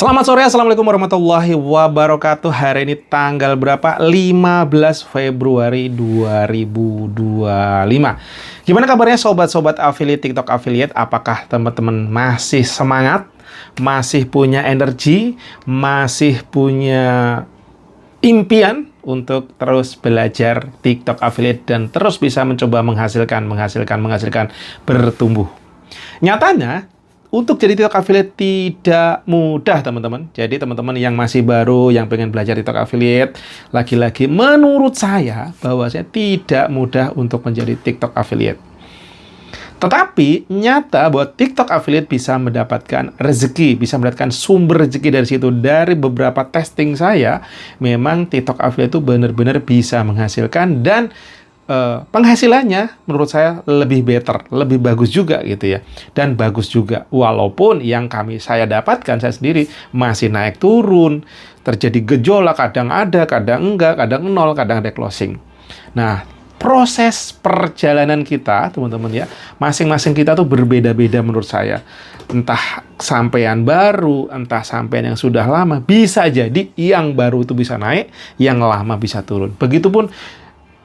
Selamat sore, Assalamualaikum warahmatullahi wabarakatuh. Hari ini tanggal berapa? 15 Februari 2025. Gimana kabarnya sobat-sobat affiliate, TikTok affiliate? Apakah teman-teman masih semangat? Masih punya energi? Masih punya impian untuk terus belajar TikTok affiliate dan terus bisa mencoba menghasilkan, bertumbuh? Nyatanya, untuk jadi TikTok affiliate tidak mudah, teman-teman. Jadi teman-teman yang masih baru, yang pengen belajar TikTok affiliate, lagi-lagi menurut saya bahwasanya tidak mudah untuk menjadi TikTok affiliate. Tetapi nyata bahwa TikTok affiliate bisa mendapatkan rezeki, bisa mendapatkan sumber rezeki dari situ. Dari beberapa testing saya, memang TikTok affiliate itu benar-benar bisa menghasilkan dan penghasilannya menurut saya lebih better, lebih bagus juga gitu ya. Dan bagus juga, walaupun yang saya dapatkan, saya sendiri masih naik turun, terjadi gejolak, kadang ada, kadang enggak, kadang nol, kadang ada closing. Nah, proses perjalanan kita, teman-teman ya, masing-masing kita tuh berbeda-beda menurut saya. Entah sampean baru, entah sampean yang sudah lama, bisa jadi yang baru itu bisa naik, yang lama bisa turun. Begitupun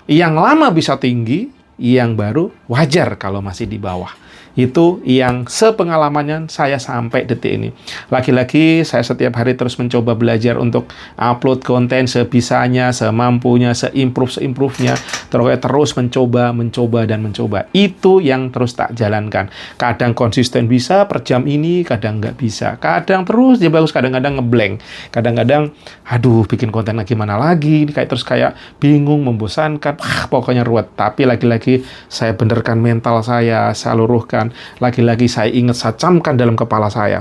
yang lama bisa tinggi, yang baru wajar kalau masih di bawah. Itu yang sepengalamannya saya sampai detik ini. Lagi-lagi saya setiap hari terus mencoba belajar untuk upload konten sebisanya, semampunya, seimprove-nya. Terus mencoba. Itu yang terus tak jalankan. Kadang konsisten bisa per jam ini, kadang nggak bisa. Kadang terus dia bagus, kadang-kadang ngeblank. Kadang-kadang, aduh, bikin konten lagi mana lagi. Terus kayak bingung, membosankan. Pokoknya ruwet. Tapi lagi-lagi saya benerkan mental saya luruhkan. Lagi-lagi saya ingat, saya camkan dalam kepala saya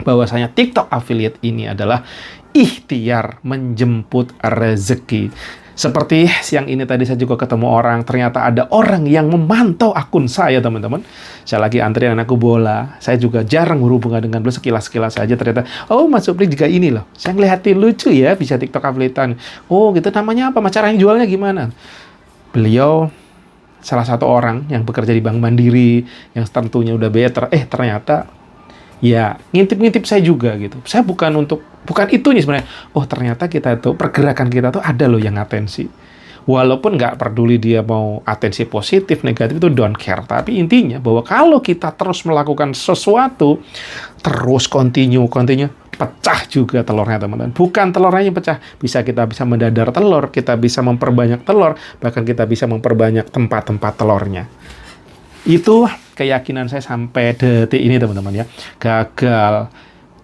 bahwasanya TikTok affiliate ini adalah ikhtiar menjemput rezeki. Seperti siang ini tadi saya juga ketemu orang, ternyata ada orang yang memantau akun saya, teman-teman. Saya lagi antrian anakku bola, saya juga jarang berhubungan dengan beliau, sekilas-sekilas saja. Ternyata, oh Mas Supri juga ini loh, saya ngeliatin lucu ya, bisa TikTok affiliate-an. Oh gitu, namanya apa, caranya jualnya gimana? Beliau salah satu orang yang bekerja di Bank Mandiri, yang tentunya udah better. Ternyata ya ngintip-ngintip saya juga gitu. Saya bukan itu nih sebenarnya. Oh ternyata kita tuh, pergerakan kita tuh ada loh yang atensi. Walaupun nggak peduli dia mau atensi positif, negatif, itu don't care. Tapi intinya bahwa kalau kita terus melakukan sesuatu, terus continue, pecah juga telurnya, teman-teman. Bukan telurnya yang pecah, kita bisa mendadar telur, kita bisa memperbanyak telur, bahkan kita bisa memperbanyak tempat-tempat telurnya. Itu keyakinan saya sampai detik ini, teman-teman ya. Gagal,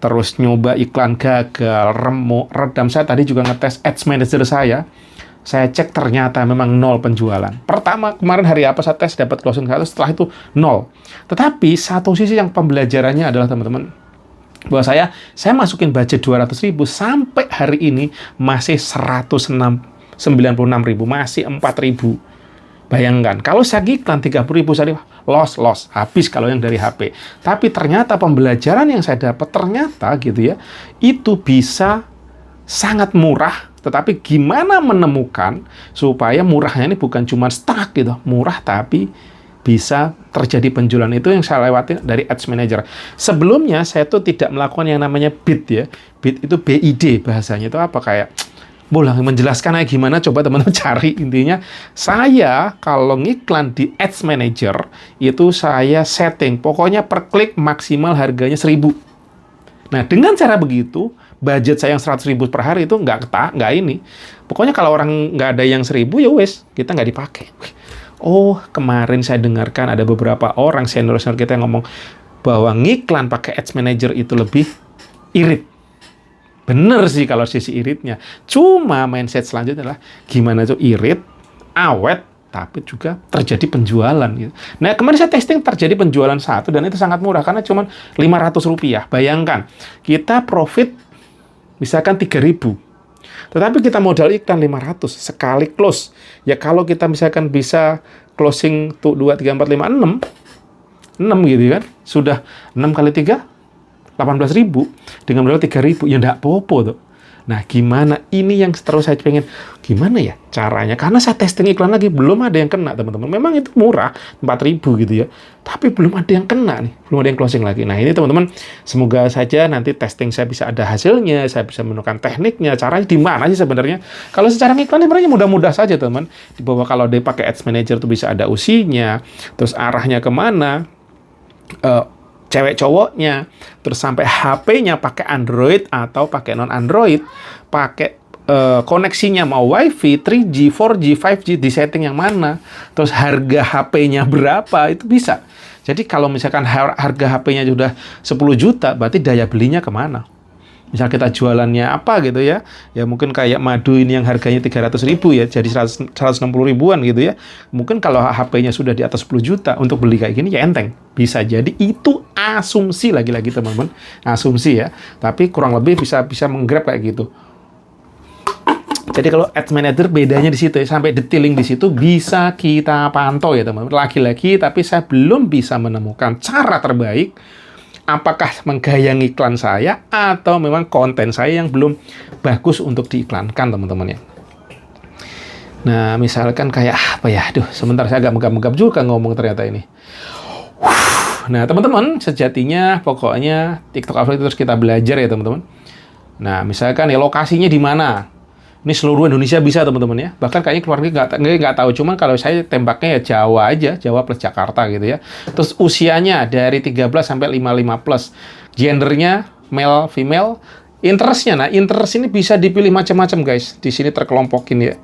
terus nyoba iklan gagal, remuk, redam. Saya tadi juga ngetes Ads Manager saya cek ternyata memang nol penjualan. Pertama, kemarin hari apa saya tes dapat closing 100, setelah itu nol. Tetapi satu sisi yang pembelajarannya adalah, teman-teman, bahwa saya masukin budget 200.000 sampai hari ini masih 196.000, masih 4.000. Bayangkan, kalau saya iklan 30.000 sehari, loss, habis kalau yang dari HP. Tapi ternyata pembelajaran yang saya dapat ternyata gitu ya, itu bisa sangat murah. Tetapi gimana menemukan supaya murahnya ini bukan cuma stuck gitu, murah tapi bisa terjadi penjualan, itu yang saya lewatin dari Ads Manager. Sebelumnya saya tuh tidak melakukan yang namanya bid ya. Bid itu BID bahasanya, itu apa, kayak boleh menjelaskan kayak gimana, coba teman-teman cari. Intinya saya kalau ngiklan di Ads Manager itu saya setting pokoknya per klik maksimal harganya 1.000. Nah, dengan cara begitu, budget saya yang 100.000 per hari itu nggak ini. Pokoknya kalau orang nggak ada yang 1.000, ya wes, kita nggak dipakai. Oh, kemarin saya dengarkan ada beberapa orang senior-senior kita yang ngomong bahwa ngiklan pakai Ads Manager itu lebih irit. Bener sih kalau sisi iritnya. Cuma mindset selanjutnya adalah gimana tuh irit, awet, tapi juga terjadi penjualan gitu. Nah, kemarin saya testing terjadi penjualan satu dan itu sangat murah karena cuma Rp500. Bayangkan, kita profit misalkan 3.000. Tetapi kita modal iklan 500 sekali close. Ya kalau kita misalkan bisa closing tuh 2, 3, 4, 5, 6 gitu kan. Sudah 6 kali 3, 18.000. Dengan modal 3.000, ya enggak apa-apa tuh. Nah, gimana? Ini yang terus saya pengen, gimana ya caranya? Karena saya testing iklan lagi, belum ada yang kena, teman-teman. Memang itu murah, 4.000 gitu ya. Tapi belum ada yang kena nih, belum ada yang closing lagi. Nah, ini teman-teman, semoga saja nanti testing saya bisa ada hasilnya, saya bisa menemukan tekniknya, caranya di mana sih sebenarnya. Kalau secara iklan sebenarnya mudah-mudah saja, teman. Di bawah kalau dia pakai Ads Manager tuh bisa ada usinya, terus arahnya kemana, cewek cowoknya, terus sampai HP-nya pakai Android atau pakai non Android, pakai koneksinya mau WiFi, 3G, 4G, 5G, di setting yang mana, terus harga HP-nya berapa, itu bisa. Jadi kalau misalkan harga HP-nya sudah 10 juta, berarti daya belinya kemana? Misal kita jualannya apa gitu ya, ya mungkin kayak madu ini yang harganya 300.000 ya, jadi 160 ribuan gitu ya. Mungkin kalau HP-nya sudah di atas 10 juta, untuk beli kayak gini ya enteng. Bisa jadi itu asumsi lagi-lagi teman-teman, asumsi ya. Tapi kurang lebih bisa menggrab kayak gitu. Jadi kalau Ads Manager bedanya di situ ya, sampai detailing di situ bisa kita pantau ya teman-teman. Lagi-lagi tapi saya belum bisa menemukan cara terbaik. Apakah menggayang iklan saya atau memang konten saya yang belum bagus untuk diiklankan, teman-teman ya. Nah, misalkan kayak apa ya? Aduh, sebentar saya agak megap-megap juga ngomong ternyata ini. Nah, teman-teman, sejatinya pokoknya TikTok Affiliate terus kita belajar ya, teman-teman. Nah, misalkan ya lokasinya di mana? Ini seluruh Indonesia bisa, teman-teman ya. Bahkan kayaknya keluarga nggak tahu. Cuman kalau saya tembaknya ya Jawa aja, Jawa plus Jakarta gitu ya. Terus usianya dari 13 sampai 55 plus. Gendernya male, female. Interestnya, nah interest ini bisa dipilih macam-macam guys. Di sini terkelompokin ya.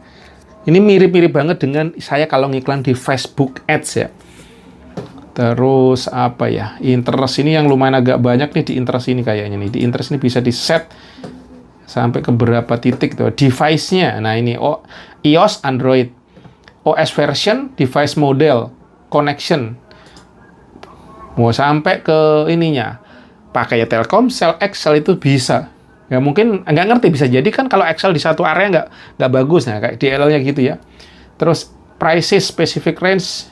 Ini mirip-mirip banget dengan saya kalau ngiklan di Facebook Ads ya. Terus apa ya? Interest ini yang lumayan agak banyak nih di interest ini kayaknya nih. Di interest ini bisa di set sampai ke berapa titik tuh device-nya. Nah, ini iOS, Android, OS version, device model, connection. Mau sampai ke ininya. Pakai ya Telkomsel, Excel itu bisa. Ya mungkin nggak ngerti, bisa jadi kan kalau Excel di satu area nggak bagus, nah kayak DLL-nya gitu ya. Terus prices, specific range,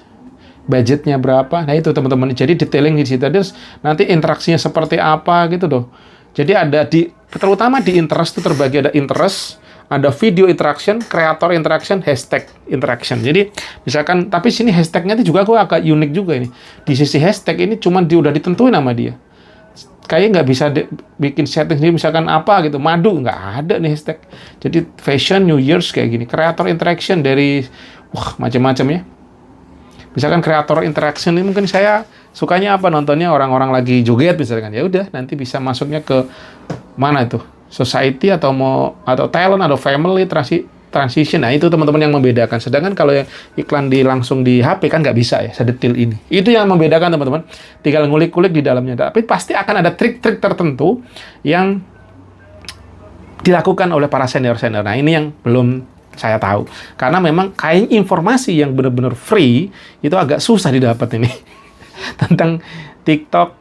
budgetnya berapa. Nah, itu teman-teman. Jadi detailing di situ. Terus nanti interaksinya seperti apa gitu loh. Jadi ada terutama di interest itu terbagi ada interest, ada video interaction, creator interaction, hashtag interaction. Jadi misalkan, tapi sini hashtagnya itu juga aku agak unik juga ini. Di sisi hashtag ini cuman udah ditentuin sama dia. Kayaknya nggak bisa bikin setting sendiri, misalkan apa gitu, madu, nggak ada nih hashtag. Jadi fashion, New Year's kayak gini. Creator interaction dari, macam-macam ya. Misalkan creator interaction ini mungkin saya sukanya apa, nontonnya orang-orang lagi joget misalkan, ya udah nanti bisa masuknya ke mana itu, society atau talent atau family transition. Nah, itu teman-teman yang membedakan. Sedangkan kalau yang iklan langsung di HP kan nggak bisa ya sedetil ini. Itu yang membedakan teman-teman. Tinggal ngulik-ngulik di dalamnya. Tapi pasti akan ada trik-trik tertentu yang dilakukan oleh para senior-senior. Nah, ini yang belum saya tahu. Karena memang kayak informasi yang benar-benar free itu agak susah didapat ini. Tentang TikTok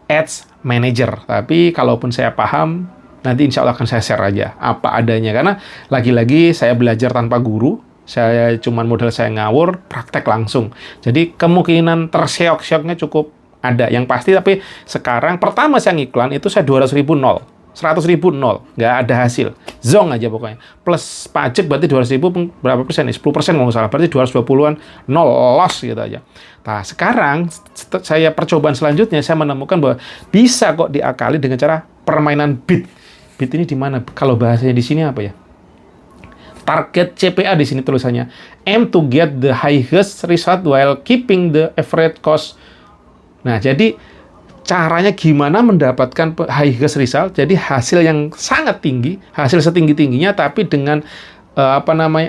Ads Manager. Tapi kalaupun saya paham, nanti insya Allah akan saya share aja apa adanya. Karena lagi-lagi saya belajar tanpa guru. Saya cuman modal saya ngawur, praktek langsung. Jadi kemungkinan terseok-seoknya cukup ada. Yang pasti, tapi sekarang pertama saya ngiklan itu saya 200.000 nol. 100.000 nol, nggak ada hasil, zong aja pokoknya. Plus pajak berarti 200.000 berapa persen nih? 10% kalau nggak salah, berarti 220-an nol, loss gitu aja. Nah, sekarang saya percobaan selanjutnya saya menemukan bahwa bisa kok diakali dengan cara permainan bid. Bid ini di mana? Kalau bahasanya di sini apa ya? Target CPA di sini tulisannya. Aim to get the highest result while keeping the average cost. Nah, jadi caranya gimana mendapatkan highest result, jadi hasil yang sangat tinggi, hasil setinggi-tingginya, tapi dengan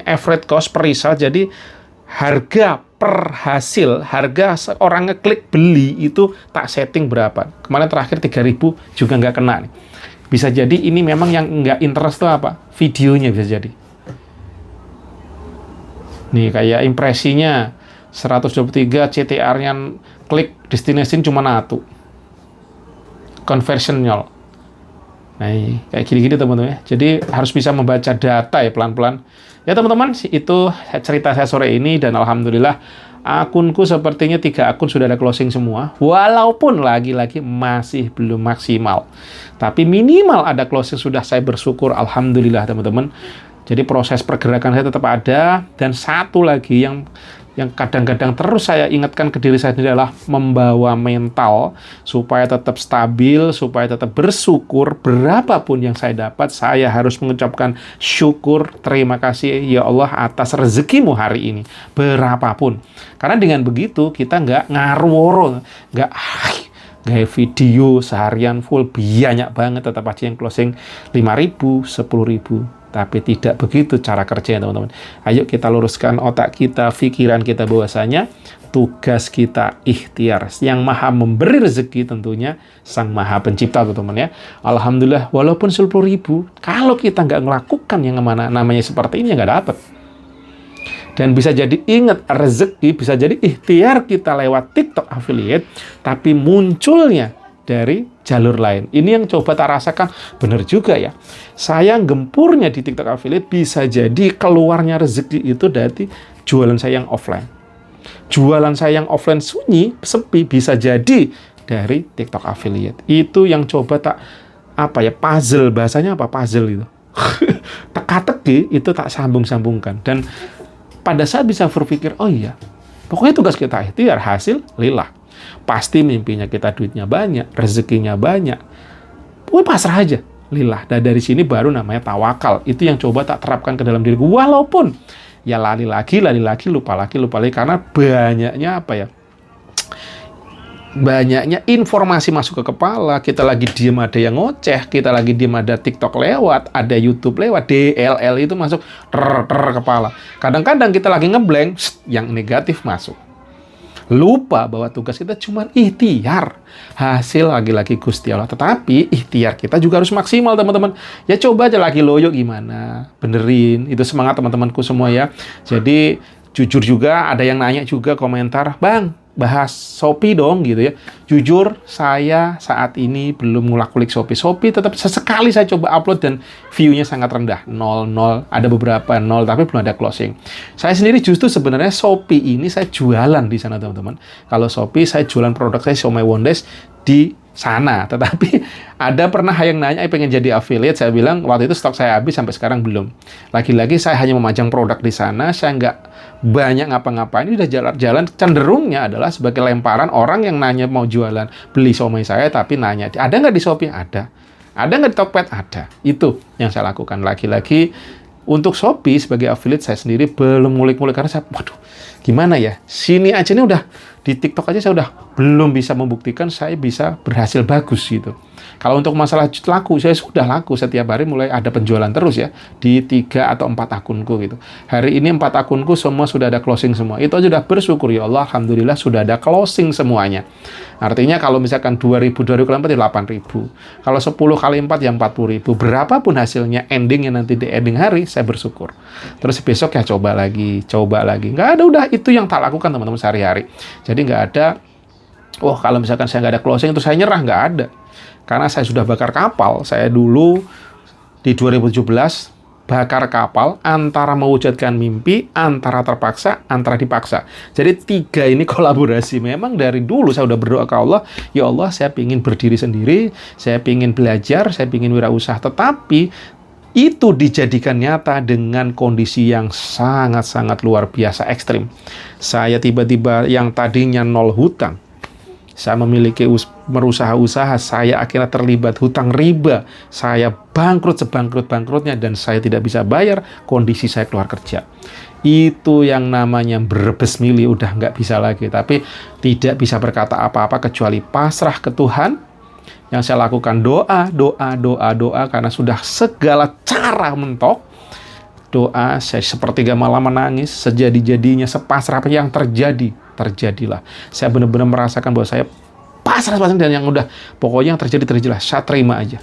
average cost per result, jadi harga per hasil, harga seorang ngeklik beli itu tak setting berapa. Kemarin terakhir 3.000 juga nggak kena nih. Bisa jadi ini memang yang nggak interest tuh apa? Videonya bisa jadi. Nih kayak impresinya 123, CTR-nya klik destination cuma 1. Conversionnya. Nah, kayak gini-gini teman-teman ya. Jadi harus bisa membaca data ya pelan-pelan. Ya teman-teman, itu cerita saya sore ini dan alhamdulillah Akunku sepertinya 3 akun sudah ada closing semua, walaupun lagi-lagi masih belum maksimal. Tapi minimal ada closing sudah saya bersyukur, alhamdulillah teman-teman. Jadi proses pergerakan saya tetap ada. Dan satu lagi yang kadang-kadang terus saya ingatkan ke diri saya adalah membawa mental supaya tetap stabil, supaya tetap bersyukur. Berapapun yang saya dapat, saya harus mengucapkan syukur, terima kasih ya Allah atas rezekimu hari ini, berapapun. Karena dengan begitu kita nggak ngarworo, nggak gaya video seharian full banyak banget, tetap aja yang closing 5.000, 10.000. Tapi tidak begitu cara kerjanya teman-teman. Ayo kita luruskan otak kita, pikiran kita bahwasanya tugas kita ikhtiar. Yang maha memberi rezeki tentunya Sang Maha Pencipta teman-teman ya. Alhamdulillah walaupun 10.000, kalau kita nggak melakukan yang namanya seperti ini ya nggak dapat. Dan bisa jadi ingat rezeki, bisa jadi ikhtiar kita lewat TikTok affiliate, tapi munculnya dari jalur lain. Ini yang coba tak rasakan, benar juga ya. Saya gempurnya di TikTok affiliate, bisa jadi keluarnya rezeki itu dari jualan saya yang offline. Jualan saya yang offline sunyi, sepi, bisa jadi dari TikTok affiliate. Itu yang coba tak, puzzle, bahasanya apa? Puzzle itu. Teka-teki itu tak sambung-sambungkan. Dan pada saat bisa berpikir, oh iya, pokoknya tugas kita ikhtiar, hasil lillah. Pasti mimpinya kita duitnya banyak, rezekinya banyak. Pokoknya pasrah aja, lillah. Dan dari sini baru namanya tawakal. Itu yang coba tak terapkan ke dalam diriku. Walaupun ya lali lagi, lupa lagi. Karena banyaknya informasi masuk ke kepala. Kita lagi diem ada yang ngoceh, kita lagi diem ada TikTok lewat, ada YouTube lewat, DLL itu masuk kepala. Kadang-kadang kita lagi ngeblank, yang negatif masuk. Lupa bahwa tugas kita cuma ikhtiar. Hasil lagi-lagi Gusti Allah. Tetapi ikhtiar kita juga harus maksimal teman-teman. Ya coba aja lagi loyo gimana. Benerin. Itu semangat teman-temanku semua ya. Jadi jujur juga ada yang nanya juga komentar, Bang, bahas Shopee dong gitu ya. Jujur saya saat ini belum ngulak-kulik Shopee. Shopee tetap sesekali saya coba upload dan view-nya sangat rendah. 0, ada beberapa 0 tapi belum ada closing. Saya sendiri justru sebenarnya Shopee ini saya jualan di sana teman-teman. Kalau Shopee saya jualan produk saya Siomay Wondes di sana. Tetapi ada pernah yang nanya, pengen jadi affiliate. Saya bilang waktu itu stok saya habis, sampai sekarang belum. Lagi-lagi saya hanya memajang produk di sana. Saya nggak banyak ngapa-ngapain. Ini udah jalan-jalan. Cenderungnya adalah sebagai lemparan orang yang nanya mau jualan, beli somai saya, tapi nanya, ada nggak di Shopee? Ada. Ada nggak di Tokped? Ada. Itu yang saya lakukan. Lagi-lagi untuk Shopee sebagai affiliate saya sendiri belum ngulik-ngulik karena saya, waduh, gimana ya? Sini aja ini udah di TikTok aja saya udah belum bisa membuktikan saya bisa berhasil bagus gitu. Kalau untuk masalah laku, saya sudah laku setiap hari, mulai ada penjualan terus ya di 3 atau 4 akunku gitu. Hari ini 4 akunku semua sudah ada closing semua. Itu aja udah bersyukur ya Allah, alhamdulillah sudah ada closing semuanya. Artinya kalau misalkan 2.000 kali 4 ya 8.000. Kalau 10 kali 4 ya 40.000. Berapapun hasilnya endingnya nanti di ending hari, saya bersyukur. Terus besok ya coba lagi. Nggak ada, udah itu yang tak lakukan teman-teman sehari-hari. Jadi nggak ada, kalau misalkan saya nggak ada closing itu saya nyerah, nggak ada. Karena saya sudah bakar kapal. Saya dulu di 2017 bakar kapal antara mewujudkan mimpi, antara terpaksa, antara dipaksa. Jadi 3 ini kolaborasi. Memang dari dulu saya udah berdoa ke Allah, ya Allah saya ingin berdiri sendiri, saya ingin belajar, saya ingin wirausaha. Tetapi itu dijadikan nyata dengan kondisi yang sangat-sangat luar biasa ekstrim. Saya tiba-tiba yang tadinya 0 hutang, saya memiliki merusaha usaha, saya akhirnya terlibat hutang riba, saya bangkrut sebangkrut-bangkrutnya dan saya tidak bisa bayar, kondisi saya keluar kerja. Itu yang namanya berebes milih, udah nggak bisa lagi. Tapi tidak bisa berkata apa-apa kecuali pasrah ke Tuhan. Yang saya lakukan doa, karena sudah segala cara mentok. Doa, saya sepertiga malam menangis, sejadi-jadinya, sepasrah apa yang terjadilah. Saya benar-benar merasakan bahwa saya pasrah dan yang udah, pokoknya yang terjadilah, saya terima aja.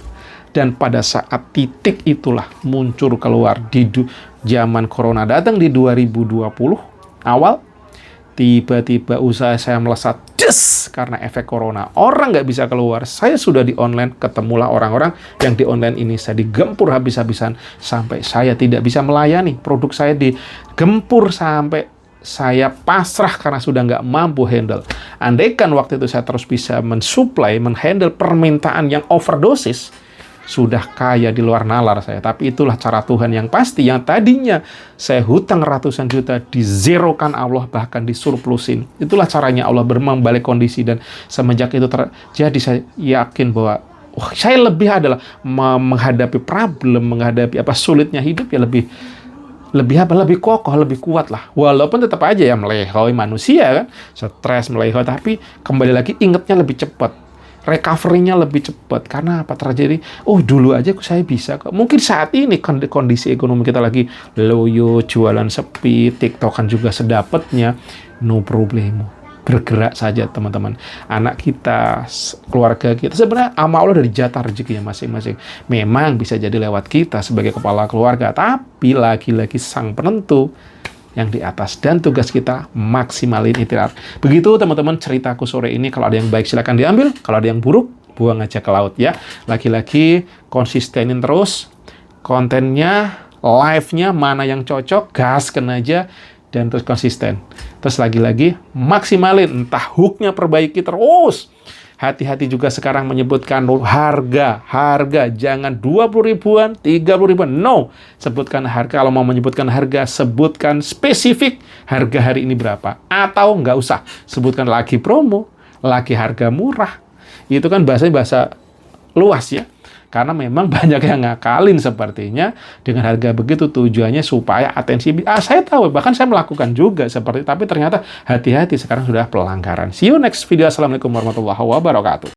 Dan pada saat titik itulah muncul keluar di zaman corona datang di 2020 awal, tiba-tiba usaha saya melesat karena efek corona. Orang nggak bisa keluar, saya sudah di online, ketemulah orang-orang yang di online ini. Saya digempur habis-habisan sampai saya tidak bisa melayani. Produk saya digempur sampai saya pasrah karena sudah nggak mampu handle. Andaikan waktu itu saya terus bisa mensuplai, menghandle permintaan yang overdosis, sudah kaya di luar nalar saya. Tapi itulah cara Tuhan yang pasti, yang tadinya saya hutang ratusan juta, dizerokan Allah, bahkan disurplusin. Itulah caranya Allah membalik kondisi, dan semenjak itu terjadi, saya yakin bahwa saya lebih adalah menghadapi problem, menghadapi sulitnya hidup ya lebih kokoh, lebih kuat lah. Walaupun tetap aja ya melehoi manusia kan, stres, melehoi, tapi kembali lagi ingetnya lebih cepat, recovery-nya lebih cepat. Karena apa terjadi? Oh, dulu aja saya bisa kok. Mungkin saat ini kondisi ekonomi kita lagi loyo, jualan sepi, TikTokan juga sedapatnya, no problemo. Bergerak saja teman-teman. Anak kita, keluarga kita, sebenarnya sama Allah dari jatah rezekinya masing-masing. Memang bisa jadi lewat kita sebagai kepala keluarga, tapi lagi-lagi sang penentu yang di atas, dan tugas kita maksimalin ikhtiar. Begitu teman-teman ceritaku sore ini. Kalau ada yang baik silakan diambil, kalau ada yang buruk buang aja ke laut ya. Lagi-lagi konsistenin terus kontennya, live-nya, mana yang cocok, gaskan aja, dan terus konsisten. Terus lagi-lagi maksimalin, entah hook-nya perbaiki terus. Hati-hati juga sekarang menyebutkan harga, jangan 20 ribuan, 30 ribuan, no. Sebutkan harga, kalau mau menyebutkan harga, sebutkan spesifik harga hari ini berapa. Atau nggak usah, sebutkan lagi promo, lagi harga murah. Itu kan bahasa luas ya. Karena memang banyak yang ngakalin sepertinya dengan harga begitu, tujuannya supaya atensi. Saya tahu, bahkan saya melakukan juga seperti, tapi ternyata hati-hati, sekarang sudah pelanggaran. See you next video. Assalamualaikum warahmatullahi wabarakatuh.